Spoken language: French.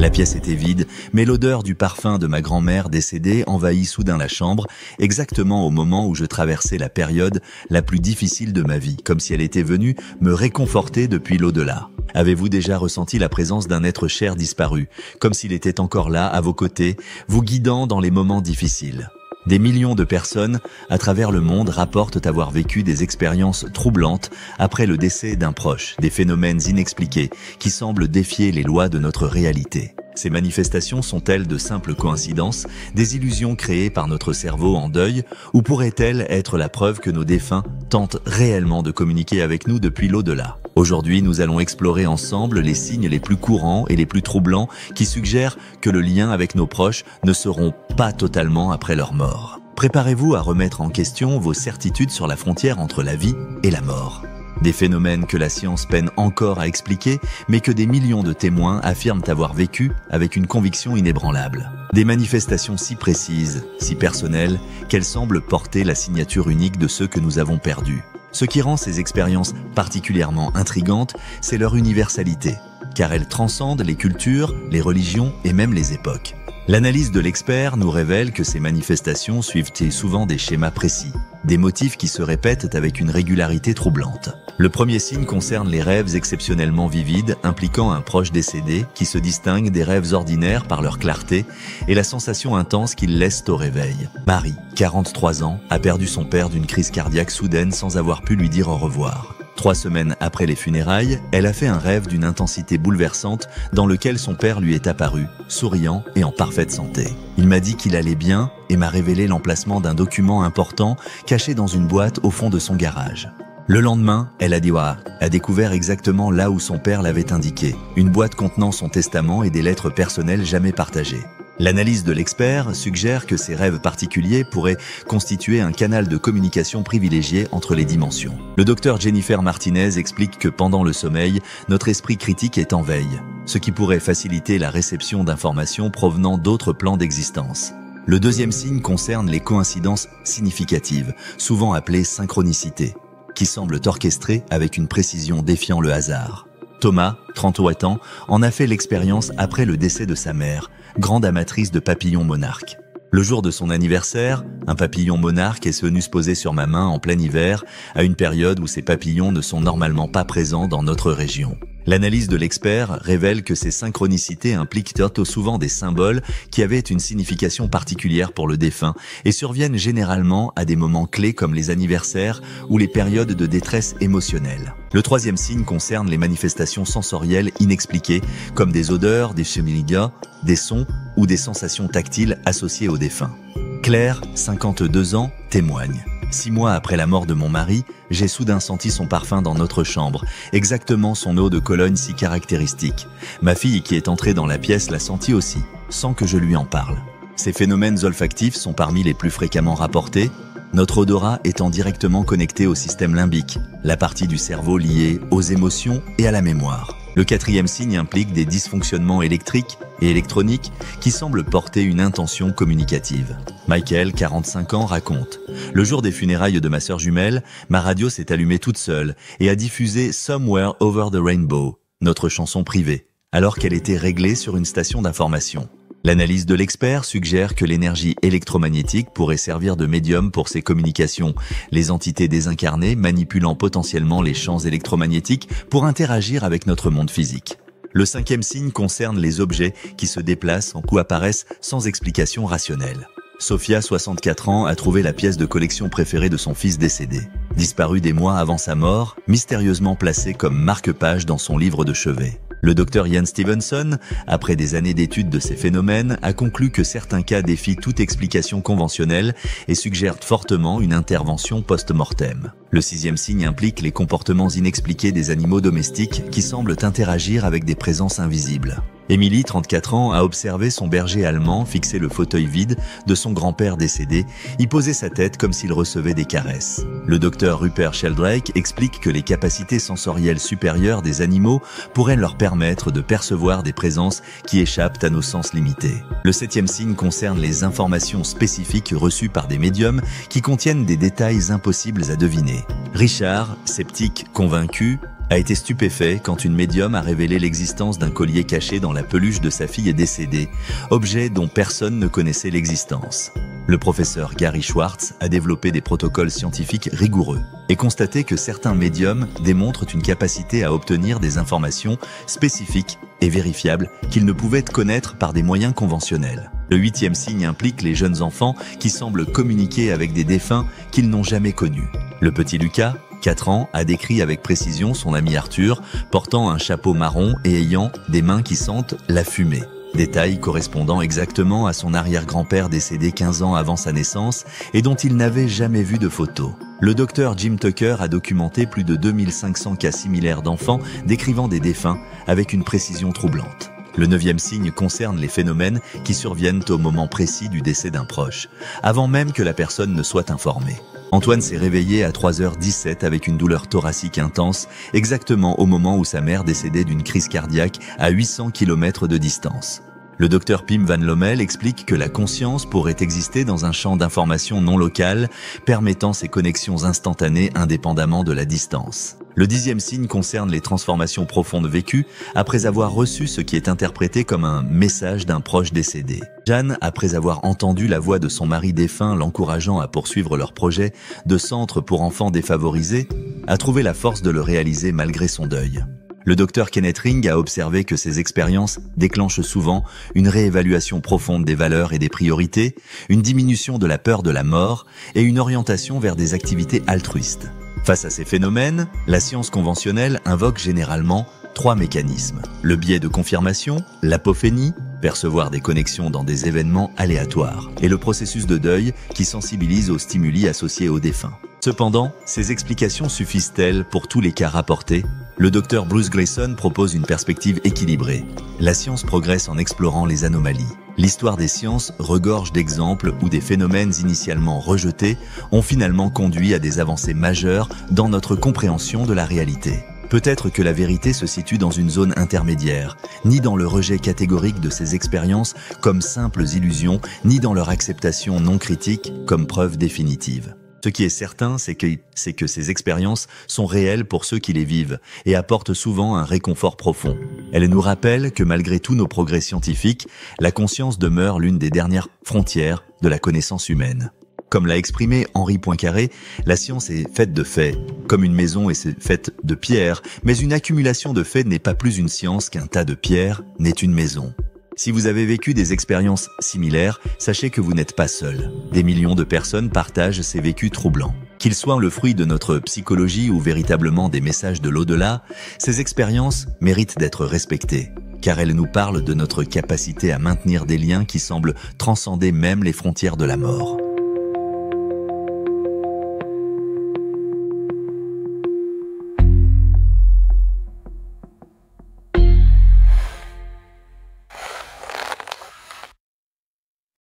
La pièce était vide, mais l'odeur du parfum de ma grand-mère décédée envahit soudain la chambre, exactement au moment où je traversais la période la plus difficile de ma vie, comme si elle était venue me réconforter depuis l'au-delà. Avez-vous déjà ressenti la présence d'un être cher disparu, comme s'il était encore là, à vos côtés, vous guidant dans les moments difficiles ? Des millions de personnes à travers le monde rapportent avoir vécu des expériences troublantes après le décès d'un proche, des phénomènes inexpliqués qui semblent défier les lois de notre réalité. Ces manifestations sont-elles de simples coïncidences, des illusions créées par notre cerveau en deuil, ou pourraient-elles être la preuve que nos défunts tentent réellement de communiquer avec nous depuis l'au-delà ? Aujourd'hui, nous allons explorer ensemble les signes les plus courants et les plus troublants qui suggèrent que le lien avec nos proches ne seront pas totalement après leur mort. Préparez-vous à remettre en question vos certitudes sur la frontière entre la vie et la mort. Des phénomènes que la science peine encore à expliquer, mais que des millions de témoins affirment avoir vécu avec une conviction inébranlable. Des manifestations si précises, si personnelles, qu'elles semblent porter la signature unique de ceux que nous avons perdus. Ce qui rend ces expériences particulièrement intrigantes, c'est leur universalité, car elles transcendent les cultures, les religions et même les époques. L'analyse de l'expert nous révèle que ces manifestations suivent souvent des schémas précis, des motifs qui se répètent avec une régularité troublante. Le premier signe concerne les rêves exceptionnellement vivides impliquant un proche décédé qui se distingue des rêves ordinaires par leur clarté et la sensation intense qu'ils laissent au réveil. Marie, 43 ans, a perdu son père d'une crise cardiaque soudaine sans avoir pu lui dire au revoir. 3 semaines après les funérailles, elle a fait un rêve d'une intensité bouleversante dans lequel son père lui est apparu, souriant et en parfaite santé. Il m'a dit qu'il allait bien et m'a révélé l'emplacement d'un document important caché dans une boîte au fond de son garage. Le lendemain, El Adiwa a découvert exactement là où son père l'avait indiqué, une boîte contenant son testament et des lettres personnelles jamais partagées. L'analyse de l'expert suggère que ces rêves particuliers pourraient constituer un canal de communication privilégié entre les dimensions. Le docteur Jennifer Martinez explique que pendant le sommeil, notre esprit critique est en veille, ce qui pourrait faciliter la réception d'informations provenant d'autres plans d'existence. Le deuxième signe concerne les coïncidences significatives, souvent appelées synchronicités, qui semblent orchestrées avec une précision défiant le hasard. Thomas, 38 ans, en a fait l'expérience après le décès de sa mère, grande amatrice de papillons monarques. Le jour de son anniversaire, un papillon monarque est venu se poser sur ma main en plein hiver, à une période où ces papillons ne sont normalement pas présents dans notre région. L'analyse de l'expert révèle que ces synchronicités impliquent souvent des symboles qui avaient une signification particulière pour le défunt et surviennent généralement à des moments clés comme les anniversaires ou les périodes de détresse émotionnelle. Le troisième signe concerne les manifestations sensorielles inexpliquées comme des odeurs, des cheminées, des sons ou des sensations tactiles associées au défunt. Claire, 52 ans, témoigne. 6 mois après la mort de mon mari, j'ai soudain senti son parfum dans notre chambre, exactement son eau de Cologne si caractéristique. Ma fille qui est entrée dans la pièce l'a senti aussi, sans que je lui en parle. Ces phénomènes olfactifs sont parmi les plus fréquemment rapportés, notre odorat étant directement connecté au système limbique, la partie du cerveau liée aux émotions et à la mémoire. Le quatrième signe implique des dysfonctionnements électriques et électroniques qui semblent porter une intention communicative. Michael, 45 ans, raconte « Le jour des funérailles de ma sœur jumelle, ma radio s'est allumée toute seule et a diffusé Somewhere Over the Rainbow, notre chanson privée, alors qu'elle était réglée sur une station d'information. » L'analyse de l'expert suggère que l'énergie électromagnétique pourrait servir de médium pour ces communications, les entités désincarnées manipulant potentiellement les champs électromagnétiques pour interagir avec notre monde physique. Le cinquième signe concerne les objets qui se déplacent ou apparaissent sans explication rationnelle. Sophia, 64 ans, a trouvé la pièce de collection préférée de son fils décédé. Disparu des mois avant sa mort, mystérieusement placée comme marque-page dans son livre de chevet. Le docteur Ian Stevenson, après des années d'études de ces phénomènes, a conclu que certains cas défient toute explication conventionnelle et suggèrent fortement une intervention post-mortem. Le sixième signe implique les comportements inexpliqués des animaux domestiques qui semblent interagir avec des présences invisibles. Emily, 34 ans, a observé son berger allemand fixer le fauteuil vide de son grand-père décédé, y poser sa tête comme s'il recevait des caresses. Le docteur Rupert Sheldrake explique que les capacités sensorielles supérieures des animaux pourraient leur permettre de percevoir des présences qui échappent à nos sens limités. Le septième signe concerne les informations spécifiques reçues par des médiums qui contiennent des détails impossibles à deviner. Richard, sceptique convaincu, a été stupéfait quand une médium a révélé l'existence d'un collier caché dans la peluche de sa fille décédée, objet dont personne ne connaissait l'existence. Le professeur Gary Schwartz a développé des protocoles scientifiques rigoureux et constaté que certains médiums démontrent une capacité à obtenir des informations spécifiques et vérifiables qu'ils ne pouvaient connaître par des moyens conventionnels. Le 8e signe implique les jeunes enfants qui semblent communiquer avec des défunts qu'ils n'ont jamais connus. Le petit Lucas, 4 ans, a décrit avec précision son ami Arthur, portant un chapeau marron et ayant des mains qui sentent la fumée. Détail correspondant exactement à son arrière-grand-père décédé 15 ans avant sa naissance et dont il n'avait jamais vu de photo. Le docteur Jim Tucker a documenté plus de 2500 cas similaires d'enfants décrivant des défunts avec une précision troublante. Le 9e signe concerne les phénomènes qui surviennent au moment précis du décès d'un proche, avant même que la personne ne soit informée. Antoine s'est réveillé à 3h17 avec une douleur thoracique intense, exactement au moment où sa mère décédait d'une crise cardiaque à 800 km de distance. Le docteur Pim Van Lommel explique que la conscience pourrait exister dans un champ d'information non local, permettant ces connexions instantanées indépendamment de la distance. Le 10e signe concerne les transformations profondes vécues après avoir reçu ce qui est interprété comme un message d'un proche décédé. Jeanne, après avoir entendu la voix de son mari défunt l'encourageant à poursuivre leur projet de centre pour enfants défavorisés, a trouvé la force de le réaliser malgré son deuil. Le docteur Kenneth Ring a observé que ces expériences déclenchent souvent une réévaluation profonde des valeurs et des priorités, une diminution de la peur de la mort et une orientation vers des activités altruistes. Face à ces phénomènes, la science conventionnelle invoque généralement 3 mécanismes. Le biais de confirmation, l'apophénie, percevoir des connexions dans des événements aléatoires, et le processus de deuil qui sensibilise aux stimuli associés aux défunts. Cependant, ces explications suffisent-elles pour tous les cas rapportés ? Le docteur Bruce Grayson propose une perspective équilibrée. La science progresse en explorant les anomalies. L'histoire des sciences regorge d'exemples où des phénomènes initialement rejetés ont finalement conduit à des avancées majeures dans notre compréhension de la réalité. Peut-être que la vérité se situe dans une zone intermédiaire, ni dans le rejet catégorique de ces expériences comme simples illusions, ni dans leur acceptation non critique comme preuve définitive. Ce qui est certain, c'est que ces expériences sont réelles pour ceux qui les vivent et apportent souvent un réconfort profond. Elles nous rappellent que malgré tous nos progrès scientifiques, la conscience demeure l'une des dernières frontières de la connaissance humaine. Comme l'a exprimé Henri Poincaré, la science est faite de faits, comme une maison est faite de pierres, mais une accumulation de faits n'est pas plus une science qu'un tas de pierres n'est une maison. Si vous avez vécu des expériences similaires, sachez que vous n'êtes pas seul. Des millions de personnes partagent ces vécus troublants. Qu'ils soient le fruit de notre psychologie ou véritablement des messages de l'au-delà, ces expériences méritent d'être respectées, car elles nous parlent de notre capacité à maintenir des liens qui semblent transcender même les frontières de la mort.